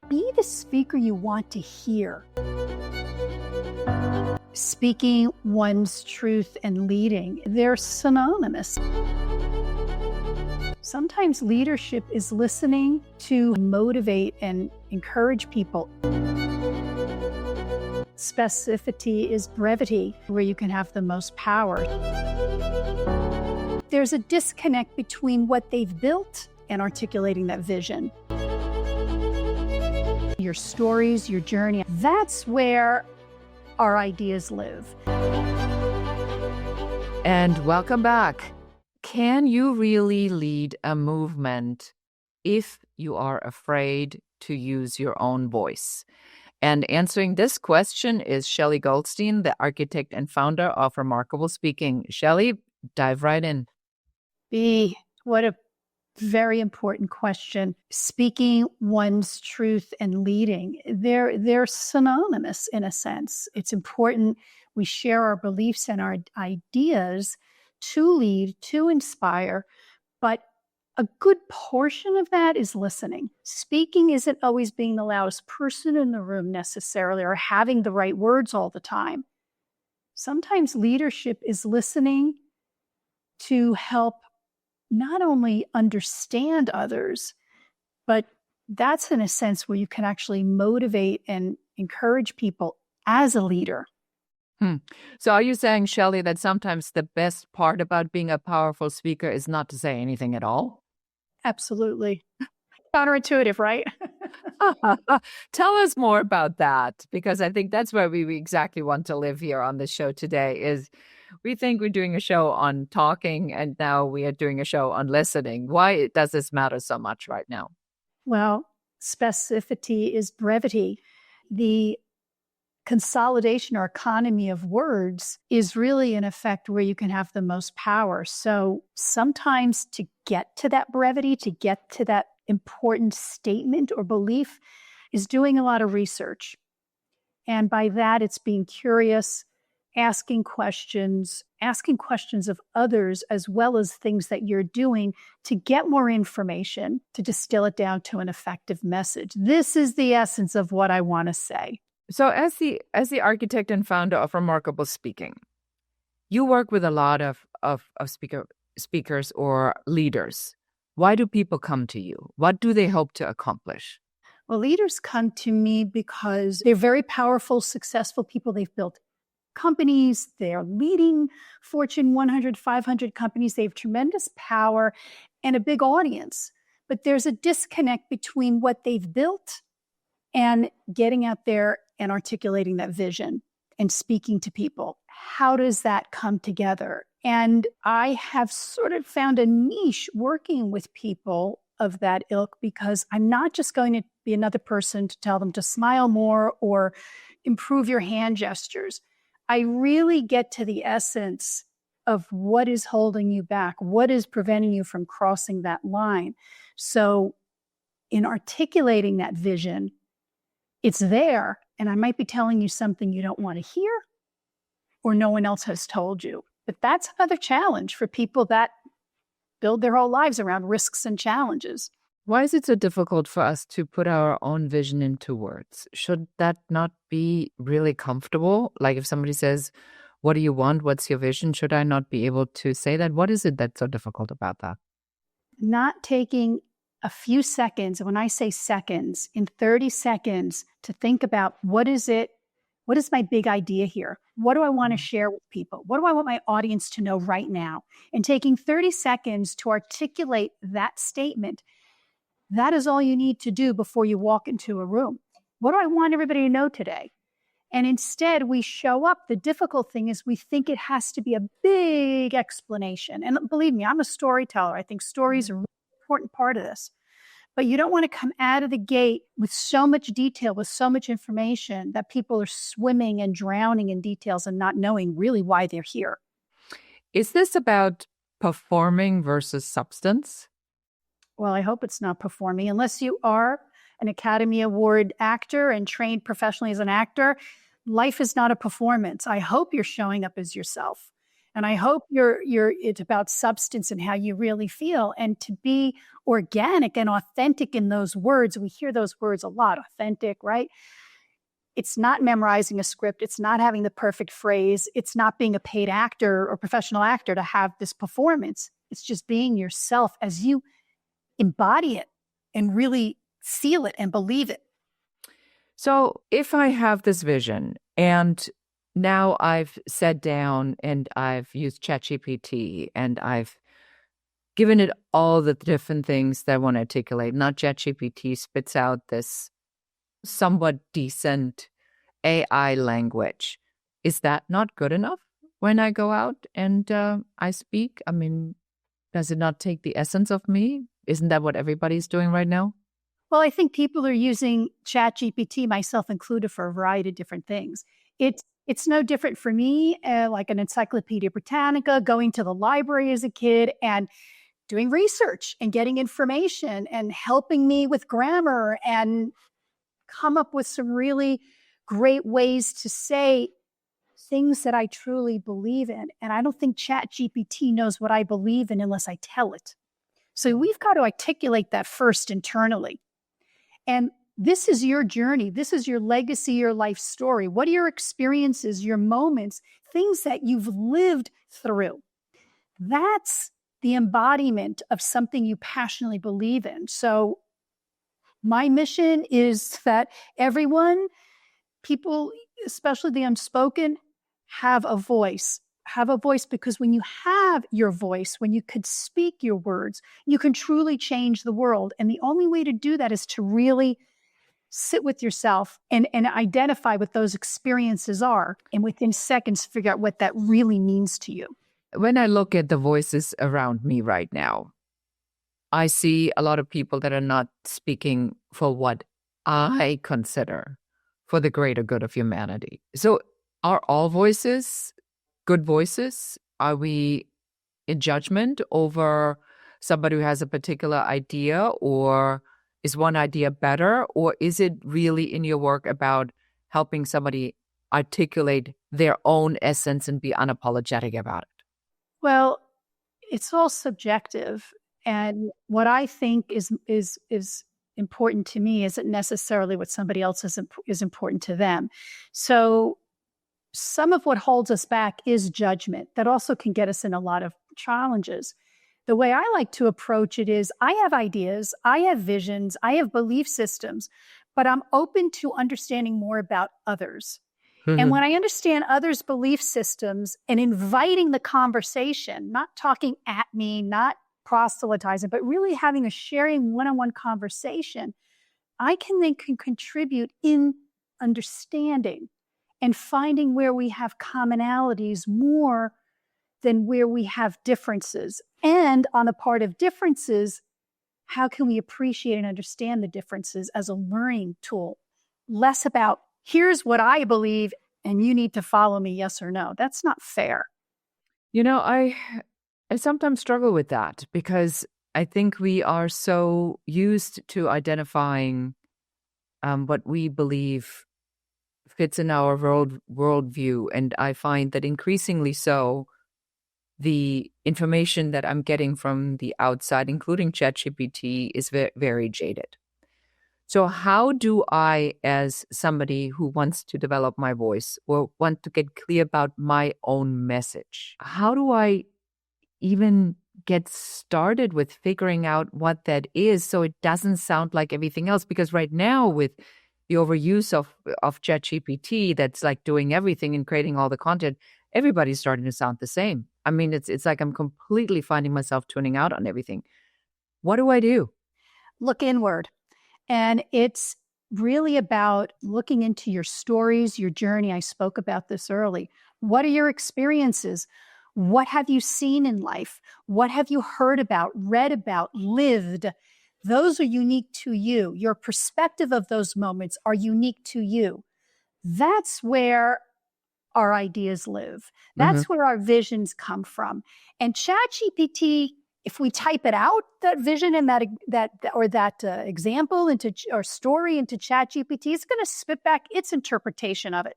Be the speaker you want to hear. Speaking one's truth and leading, they're synonymous. Sometimes leadership is listening to motivate and encourage people. Specificity is brevity, where you can have the most power. There's a disconnect between what they've built and articulating that vision. Your stories, your journey, that's where our ideas live. And welcome back. Can you really lead a movement if you are afraid to use your own voice? And answering this question is Shelley Goldstein, the architect and founder of Remarkable Speaking. Shelley, dive right in. What a very important question. Speaking one's truth and leading, they're synonymous in a sense. It's important we share our beliefs and our ideas to lead, to inspire, but a good portion of that is listening. Speaking isn't always being the loudest person in the room necessarily, or having the right words all the time. Sometimes leadership is listening to help not only understand others, but that's in a sense where you can actually motivate and encourage people as a leader. So are you saying, Shelley, that sometimes the best part about being a powerful speaker is not to say anything at all? Absolutely. Counterintuitive, right? Tell us more about that, because I think that's where we exactly want to live here on the show today. Is we think we're doing a show on talking, and now we are doing a show on listening. Why does this matter so much right now? Well, specificity is brevity. The consolidation or economy of words is really in effect where you can have the most power. So sometimes to get to that brevity, to get to that important statement or belief, is doing a lot of research. And by that, it's being curious, asking questions of others, as well as things that you're doing to get more information, to distill it down to an effective message. This is the essence of what I want to say. So as the architect and founder of Remarkable Speaking, you work with a lot of speakers or leaders. Why do people come to you? What do they hope to accomplish? Well, leaders come to me because they're very powerful, successful people. They've built companies. They're leading Fortune 100, 500 companies. They have tremendous power and a big audience. But there's a disconnect between what they've built and getting out there and articulating that vision and speaking to people. How does that come together? And I have sort of found a niche working with people of that ilk, because I'm not just going to be another person to tell them to smile more or improve your hand gestures. I really get to the essence of what is holding you back, what is preventing you from crossing that line. So in articulating that vision, it's there, and I might be telling you something you don't want to hear or no one else has told you. But that's another challenge for people that build their whole lives around risks and challenges. Why is it so difficult for us to put our own vision into words? Should that not be really comfortable? Like if somebody says, what do you want? What's your vision? Should I not be able to say that? What is it that's so difficult about that? Not taking a few seconds, when I say seconds, in 30 seconds to think about what is my big idea here? What do I want to share with people? What do I want my audience to know right now? And taking 30 seconds to articulate that statement, that is all you need to do before you walk into a room. What do I want everybody to know today? And instead, we show up. The difficult thing is we think it has to be a big explanation. And believe me, I'm a storyteller. I think stories are a really important part of this. But you don't want to come out of the gate with so much detail, with so much information that people are swimming and drowning in details and not knowing really why they're here. Is this about performing versus substance? Well, I hope it's not performing. Unless you are an Academy Award actor and trained professionally as an actor, life is not a performance. I hope you're showing up as yourself. And I hope it's about substance and how you really feel, and to be organic and authentic in those words. We hear those words a lot, authentic, right? It's not memorizing a script. It's not having the perfect phrase. It's not being a paid actor or professional actor to have this performance. It's just being yourself as you embody it and really feel it and believe it. So if I have this vision and now I've sat down and I've used ChatGPT and I've given it all the different things that I want to articulate, not ChatGPT spits out this somewhat decent AI language. Is that not good enough when I go out and I speak? I mean, does it not take the essence of me? Isn't that what everybody's doing right now? Well, I think people are using ChatGPT, myself included, for a variety of different things. It's no different for me, like an Encyclopedia Britannica, going to the library as a kid and doing research and getting information and helping me with grammar and come up with some really great ways to say things that I truly believe in. And I don't think ChatGPT knows what I believe in unless I tell it. So we've got to articulate that first internally. And this is your journey. This is your legacy, your life story. What are your experiences, your moments, things that you've lived through? That's the embodiment of something you passionately believe in. So my mission is that everyone, people, especially the unspoken, have a voice. Have a voice, because when you have your voice, when you could speak your words, you can truly change the world. And the only way to do that is to really sit with yourself and identify what those experiences are. And within seconds, figure out what that really means to you. When I look at the voices around me right now, I see a lot of people that are not speaking for what I consider for the greater good of humanity. So are all voices good voices? Are we in judgment over somebody who has a particular idea, or is one idea better? Or is it really in your work about helping somebody articulate their own essence and be unapologetic about it? Well, it's all subjective. And what I think is important to me isn't necessarily what somebody else is important to them. So some of what holds us back is judgment. That also can get us in a lot of challenges. The way I like to approach it is, I have ideas, I have visions, I have belief systems, but I'm open to understanding more about others. And when I understand others' belief systems and inviting the conversation, not talking at me, not proselytizing, but really having a sharing one-on-one conversation, I can then contribute in understanding and finding where we have commonalities more than where we have differences. And on the part of differences, how can we appreciate and understand the differences as a learning tool? Less about, here's what I believe and you need to follow me, yes or no. That's not fair. You know, I sometimes struggle with that, because I think we are so used to identifying what we believe fits in our worldview. And I find that increasingly so, the information that I'm getting from the outside, including ChatGPT, is very jaded. So how do I, as somebody who wants to develop my voice or want to get clear about my own message, how do I even get started with figuring out what that is so it doesn't sound like everything else? Because right now, with the overuse of ChatGPT, that's like doing everything and creating all the content, everybody's starting to sound the same. I mean, it's like I'm completely finding myself tuning out on everything. What do I do? Look inward. And it's really about looking into your stories, your journey. I spoke about this early. What are your experiences? What have you seen in life? What have you heard about, read about, lived? Those are unique to you. Your perspective of those moments are unique to you. That's where our ideas live. That's where our visions come from. And ChatGPT, if we type it out, that vision and that example into or story into ChatGPT, it's going to spit back its interpretation of it.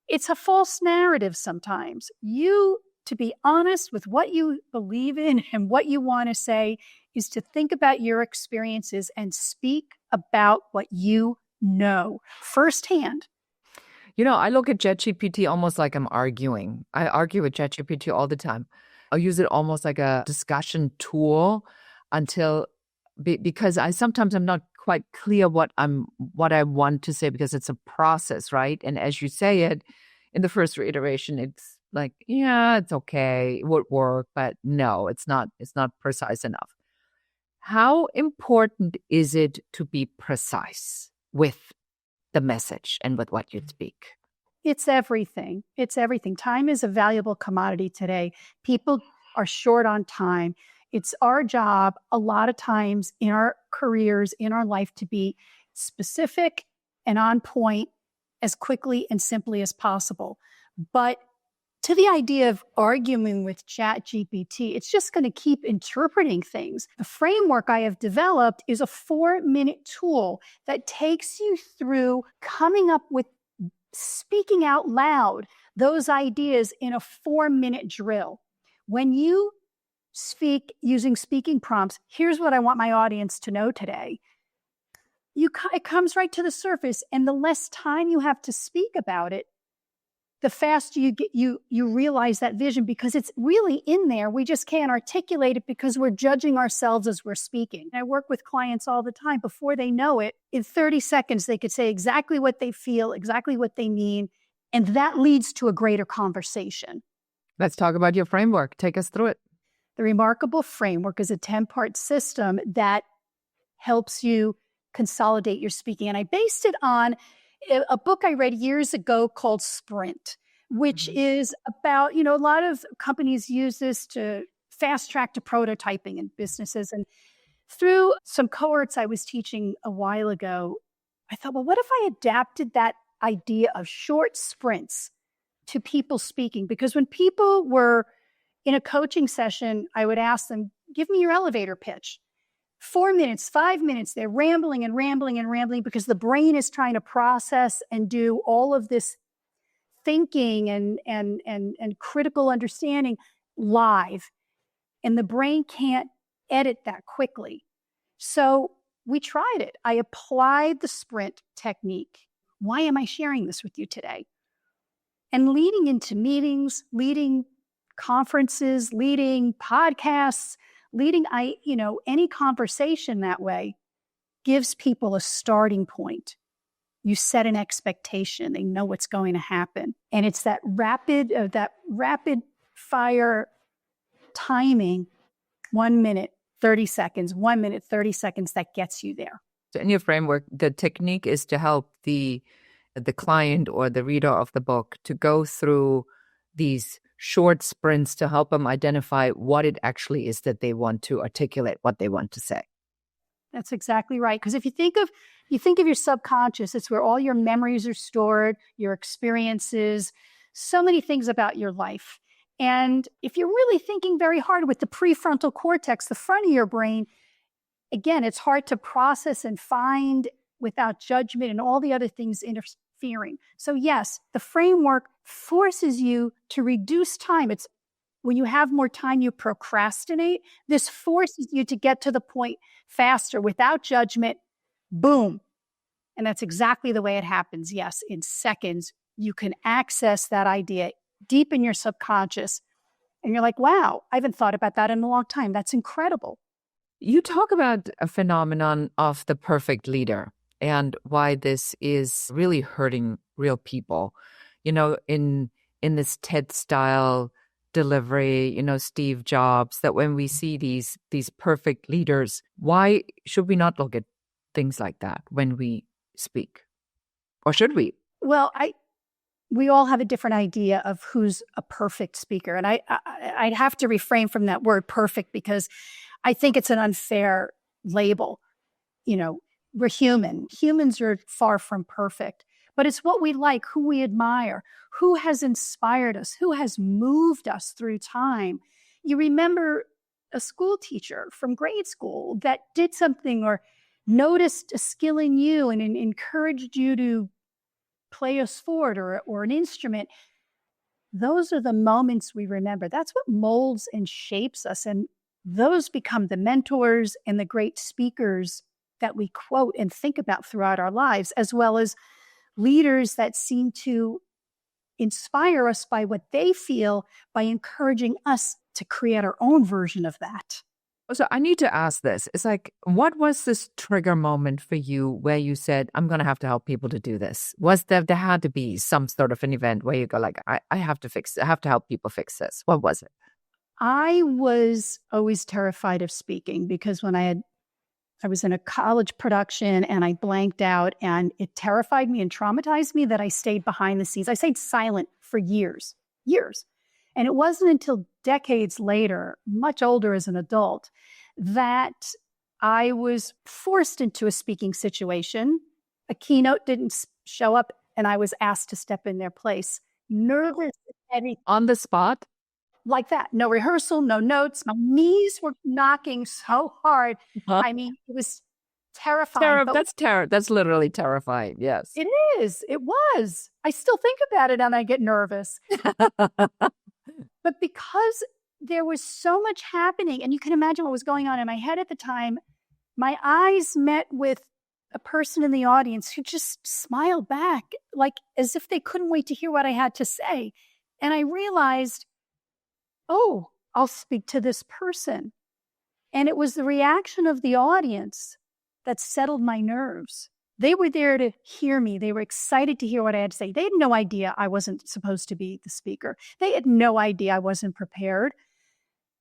It's a false narrative sometimes. You to be honest with what you believe in and what you want to say is to think about your experiences and speak about what you know firsthand. I look at ChatGPT almost like I'm arguing. I argue with ChatGPT all the time. I'll use it almost like a discussion tool because I'm not quite clear what I want to say, because it's a process, right? And as you say it, in the first reiteration, it's like, yeah, it's okay, it would work, but no, it's not precise enough. How important is it to be precise with the message and with what you speak? It's everything. It's everything. Time is a valuable commodity today. People are short on time. It's our job a lot of times in our careers, in our life, to be specific and on point as quickly and simply as possible. But to the idea of arguing with ChatGPT, it's just going to keep interpreting things. The framework I have developed is a 4-minute tool that takes you through coming up with, speaking out loud those ideas in a 4-minute drill. When you speak using speaking prompts, here's what I want my audience to know today. It comes right to the surface, and the less time you have to speak about it, the faster you realize that vision, because it's really in there. We just can't articulate it because we're judging ourselves as we're speaking. I work with clients all the time. Before they know it, in 30 seconds, they could say exactly what they feel, exactly what they mean, and that leads to a greater conversation. Let's talk about your framework. Take us through it. The Remarkable Framework is a 10-part system that helps you consolidate your speaking. And I based it on a book I read years ago called Sprint, which is about, a lot of companies use this to fast track to prototyping in businesses. And through some cohorts I was teaching a while ago, I thought, well, what if I adapted that idea of short sprints to people speaking? Because when people were in a coaching session, I would ask them, give me your elevator pitch. 4 minutes, 5 minutes, they're rambling and rambling and rambling because the brain is trying to process and do all of this thinking and critical understanding live. And the brain can't edit that quickly. So we tried it. I applied the sprint technique. Why am I sharing this with you today? And leading into meetings, leading conferences, leading podcasts, leading any conversation that way gives people a starting point. You set an expectation. They know what's going to happen. And it's that rapid fire timing, 1 minute, 30 seconds, 1 minute, 30 seconds, that gets you there. So in your framework, the technique is to help the client or the reader of the book to go through these short sprints to help them identify what it actually is that they want to articulate, what they want to say. That's exactly right. Because if you think of your subconscious, it's where all your memories are stored, your experiences, so many things about your life. And if you're really thinking very hard with the prefrontal cortex, the front of your brain, again, it's hard to process and find without judgment and all the other things interfering. So yes, the framework forces you to reduce time. It's when you have more time, you procrastinate. This forces you to get to the point faster without judgment. Boom. And that's exactly the way it happens. Yes, in seconds, you can access that idea deep in your subconscious. And you're like, wow, I haven't thought about that in a long time. That's incredible. You talk about a phenomenon of the perfect leader and why this is really hurting real people. In this TED style delivery, Steve Jobs, that when we see these perfect leaders, why should we not look at things like that when we speak? Or should we? Well, we all have a different idea of who's a perfect speaker. And I'd have to refrain from that word perfect because I think it's an unfair label. We're human. Humans are far from perfect. But it's what we like, who we admire, who has inspired us, who has moved us through time. You remember a school teacher from grade school that did something or noticed a skill in you and encouraged you to play a sport or an instrument. those are the moments we remember. That's what molds and shapes us. And those become the mentors and the great speakers that we quote and think about throughout our lives, as well as leaders that seem to inspire us by what they feel, by encouraging us to create our own version of that. So I need to ask this. It's like, what was this trigger moment for you where you said, I'm going to have to help people to do this? Was there had to be some sort of an event where you go like, I have to fix, I have to help people fix this. What was it? I was always terrified of speaking because when I was in a college production and I blanked out, and it terrified me and traumatized me that I stayed behind the scenes. I stayed silent for years. And it wasn't until decades later, much older as an adult, that I was forced into a speaking situation. A keynote didn't show up and I was asked to step in their place. Nervous, everything. On the spot? Like that. No rehearsal, no notes. My knees were knocking so hard. Huh? I mean, it was terrifying. That's literally terrifying. Yes. It is. It was. I still think about it and I get nervous. But because there was so much happening, and you can imagine what was going on in my head at the time, my eyes met with a person in the audience who just smiled back, like as if they couldn't wait to hear what I had to say. And I realized, oh, I'll speak to this person. And it was the reaction of the audience that settled my nerves. They were there to hear me. They were excited to hear what I had to say. They had no idea I wasn't supposed to be the speaker. They had no idea I wasn't prepared.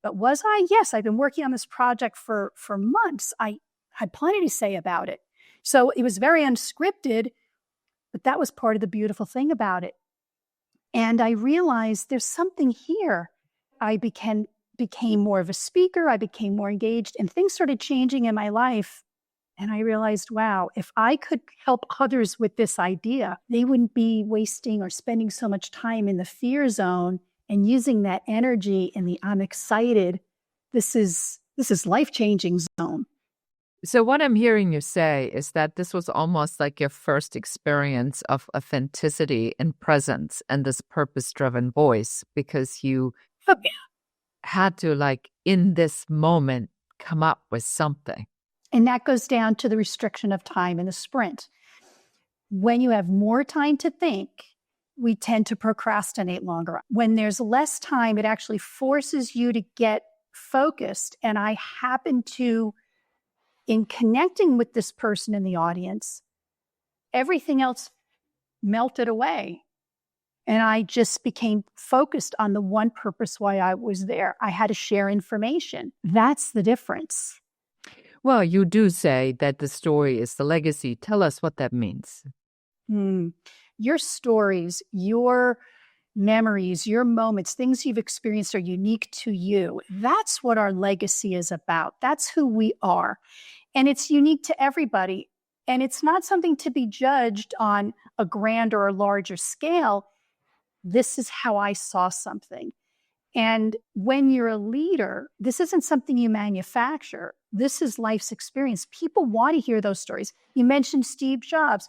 But was I? Yes, I've been working on this project for months. I had plenty to say about it. So it was very unscripted, but that was part of the beautiful thing about it. And I realized there's something here. I became more of a speaker. I became more engaged, and things started changing in my life. And I realized, wow, if I could help others with this idea, they wouldn't be wasting or spending so much time in the fear zone and using that energy in the I'm excited. This is life-changing zone. So what I'm hearing you say is that this was almost like your first experience of authenticity and presence and this purpose-driven voice, because you had to, like, in this moment, come up with something. And that goes down to the restriction of time in the sprint. When you have more time to think, we tend to procrastinate longer. When there's less time, it actually forces you to get focused. And I happen to, in connecting with this person in the audience, everything else melted away. And I just became focused on the one purpose why I was there. I had to share information. That's the difference. Well, you do say that the story is the legacy. Tell us what that means. Your stories, your memories, your moments, things you've experienced are unique to you. That's what our legacy is about. That's who we are. And it's unique to everybody. And it's not something to be judged on a grander or larger scale. This is how I saw something. And when you're a leader, this isn't something you manufacture. This is life's experience. People want to hear those stories. You mentioned Steve Jobs.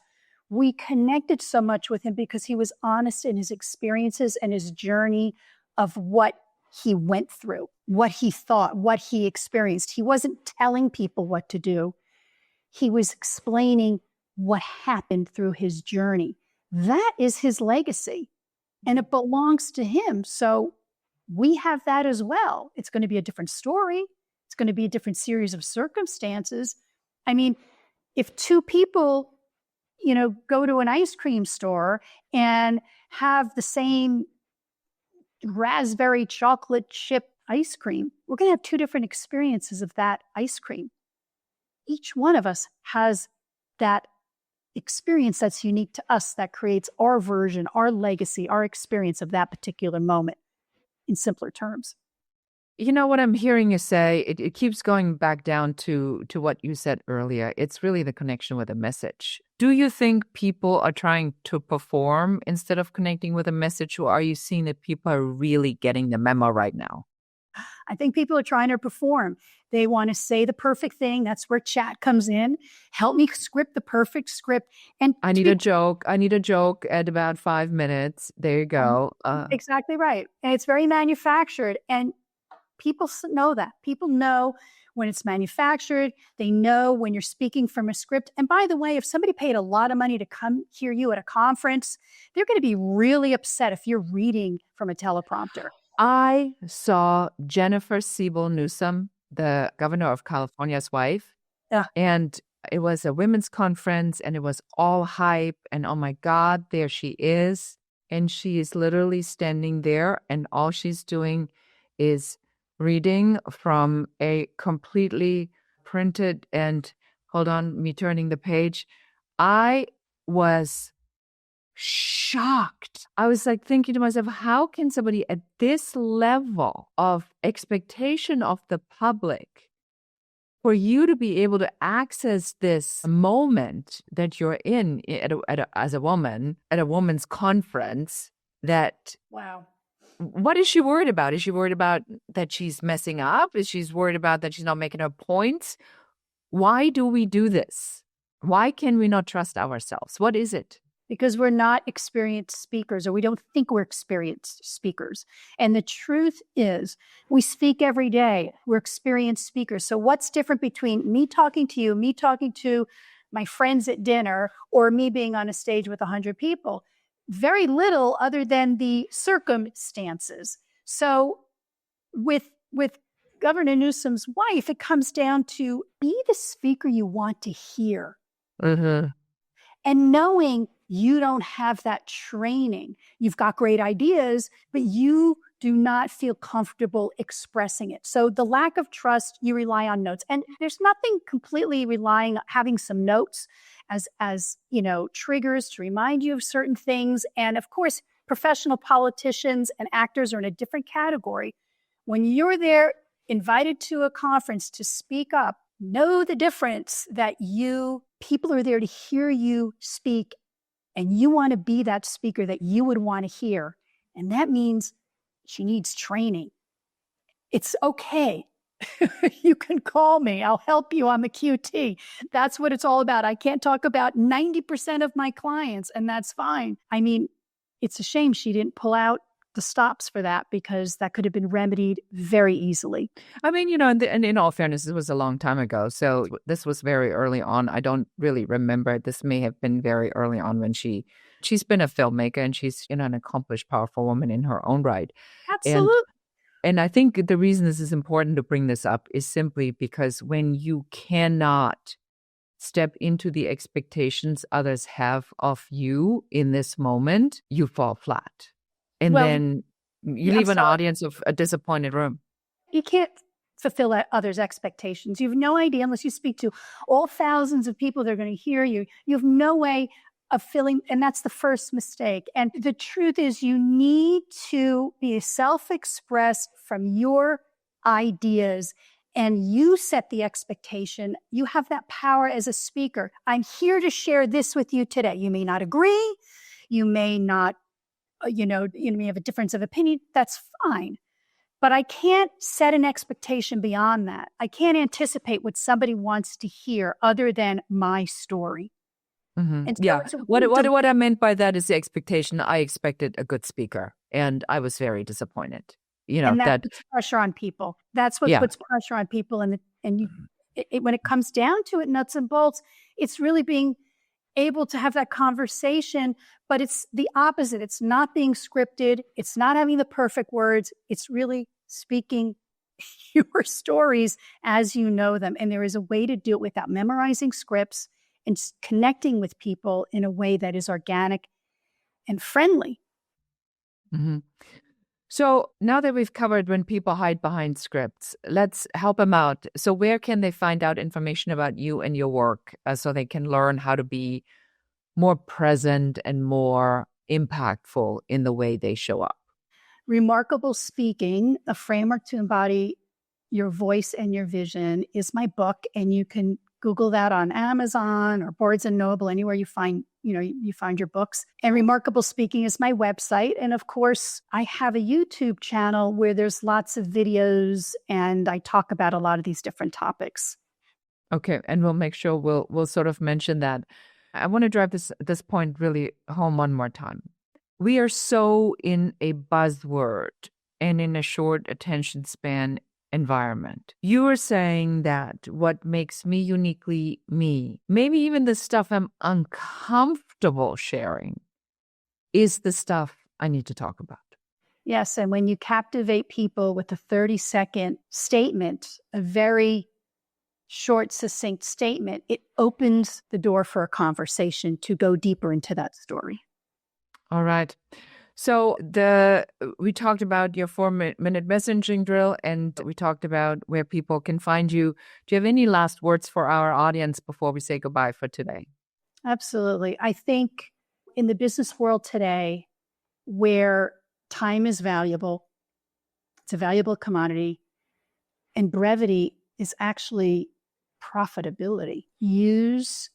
We connected so much with him because he was honest in his experiences and his journey of what he went through, what he thought, what he experienced. He wasn't telling people what to do. He was explaining what happened through his journey. That is his legacy, and it belongs to him. So we have that as well. It's going to be a different story. It's going to be a different series of circumstances. I mean, if two people, go to an ice cream store and have the same raspberry chocolate chip ice cream, we're going to have two different experiences of that ice cream. Each one of us has that experience that's unique to us, that creates our version, our legacy, our experience of that particular moment, in simpler terms. You know what I'm hearing you say? It keeps going back down to what you said earlier. It's really the connection with a message. Do you think people are trying to perform instead of connecting with a message, or are you seeing that people are really getting the memo right now? I think people are trying to perform. They want to say the perfect thing. That's where chat comes in. Help me script the perfect script. And I need a joke. I need a joke at about 5 minutes. There you go. Exactly right. And it's very manufactured. And people know that. People know when it's manufactured. They know when you're speaking from a script. And by the way, if somebody paid a lot of money to come hear you at a conference, they're going to be really upset if you're reading from a teleprompter. I saw Jennifer Siebel Newsom, the governor of California's wife, and it was a women's conference and it was all hype. And oh my God, there she is. And she is literally standing there and all she's doing is reading from a completely printed and hold on, me turning the page. I was shocked. I was like thinking to myself, how can somebody at this level of expectation of the public, for you to be able to access this moment that you're in as a woman at a woman's conference, that wow. What is she worried about? Is she worried about that she's messing up? Is she worried about that she's not making her points? Why do we do this? Why can we not trust ourselves? What is it? Because we're not experienced speakers, or we don't think we're experienced speakers. And the truth is, we speak every day. We're experienced speakers. So what's different between me talking to you, me talking to my friends at dinner, or me being on a stage with 100 people? Very little, other than the circumstances. So with Governor Newsom's wife, it comes down to be the speaker you want to hear. Mm-hmm. And knowing you don't have that training. You've got great ideas, but you do not feel comfortable expressing it. So the lack of trust, you rely on notes. And there's nothing completely having some notes as triggers to remind you of certain things. And of course, professional politicians and actors are in a different category. When you're there invited to a conference to speak up, know the difference that people are there to hear you speak, and you want to be that speaker that you would want to hear. And that means she needs training. It's okay. You can call me. I'll help you on the QT. That's what it's all about. I can't talk about 90% of my clients, and that's fine. I mean, it's a shame she didn't pull out the stops for that, because that could have been remedied very easily. I mean, and in all fairness, this was a long time ago. So this was very early on. I don't really remember. This may have been very early on when she's been a filmmaker, and she's an accomplished, powerful woman in her own right. Absolutely. And I think the reason this is important to bring this up is simply because when you cannot step into the expectations others have of you in this moment, you fall flat. And then you leave an audience of a disappointed room. You can't fulfill others' expectations. You have no idea, unless you speak to all thousands of people that are going to hear you. You have no way of filling, and that's the first mistake. And the truth is, you need to be self-expressed from your ideas, and you set the expectation. You have that power as a speaker. I'm here to share this with you today. You may not agree. You may not you may have a difference of opinion. That's fine. But I can't set an expectation beyond that. I can't anticipate what somebody wants to hear other than my story. Mm-hmm. So what I meant by that is the expectation. I expected a good speaker, and I was very disappointed. And that puts pressure on people. That's what puts pressure on people. And when it comes down to it, nuts and bolts, it's really being able to have that conversation, but it's the opposite. It's not being scripted. It's not having the perfect words. It's really speaking your stories as you know them. And there is a way to do it without memorizing scripts and connecting with people in a way that is organic and friendly. Mm-hmm. So now that we've covered when people hide behind scripts, let's help them out. So where can they find out information about you and your work so they can learn how to be more present and more impactful in the way they show up? Remarkable Speaking, a framework to embody your voice and your vision, is my book. And you can Google that on Amazon or Barnes & Noble, anywhere you find, you find your books. And Remarkable Speaking is my website. And of course, I have a YouTube channel where there's lots of videos and I talk about a lot of these different topics. Okay, and we'll make sure we'll sort of mention that. I want to drive this point really home one more time. We are so in a buzzword and in a short attention span environment. You are saying that what makes me uniquely me, maybe even the stuff I'm uncomfortable sharing, is the stuff I need to talk about. Yes, and when you captivate people with a 30-second statement, a very short, succinct statement, it opens the door for a conversation to go deeper into that story. All right. So we talked about your 4-minute messaging drill, and we talked about where people can find you. Do you have any last words for our audience before we say goodbye for today? Absolutely. I think in the business world today, where time is valuable, it's a valuable commodity, and brevity is actually profitability. Use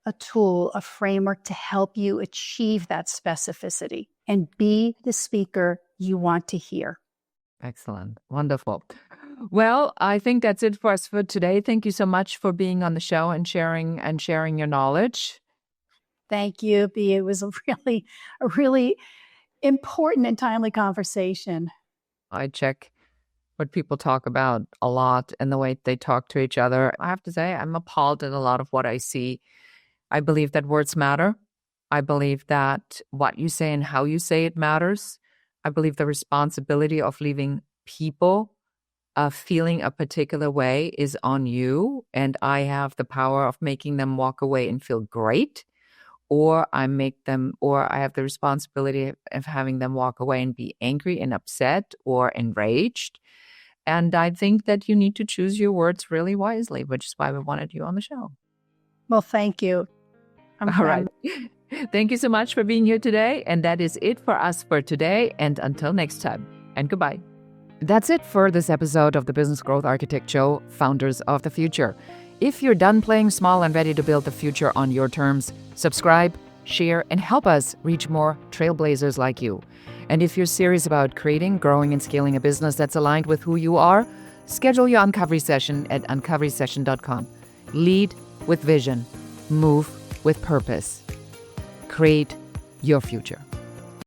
a tool, a framework to help you achieve that specificity and be the speaker you want to hear. Excellent. Wonderful. Well, I think that's it for us for today. Thank you so much for being on the show and sharing your knowledge. Thank you, B. It was a really important and timely conversation. I check what people talk about a lot and the way they talk to each other. I have to say, I'm appalled at a lot of what I see. I believe that words matter. I believe that what you say and how you say it matters. I believe the responsibility of leaving people feeling a particular way is on you. And I have the power of making them walk away and feel great. Or I have the responsibility of having them walk away and be angry and upset or enraged. And I think that you need to choose your words really wisely, which is why we wanted you on the show. Well, thank you. All right. Thank you so much for being here today. And that is it for us for today. And until next time, and goodbye. That's it for this episode of the Business Growth Architect Show, Founders of the Future. If you're done playing small and ready to build the future on your terms, subscribe, share, and help us reach more trailblazers like you. And if you're serious about creating, growing, and scaling a business that's aligned with who you are, schedule your Uncovery session at uncoverysession.com. Lead with vision. Move with purpose. Create your future.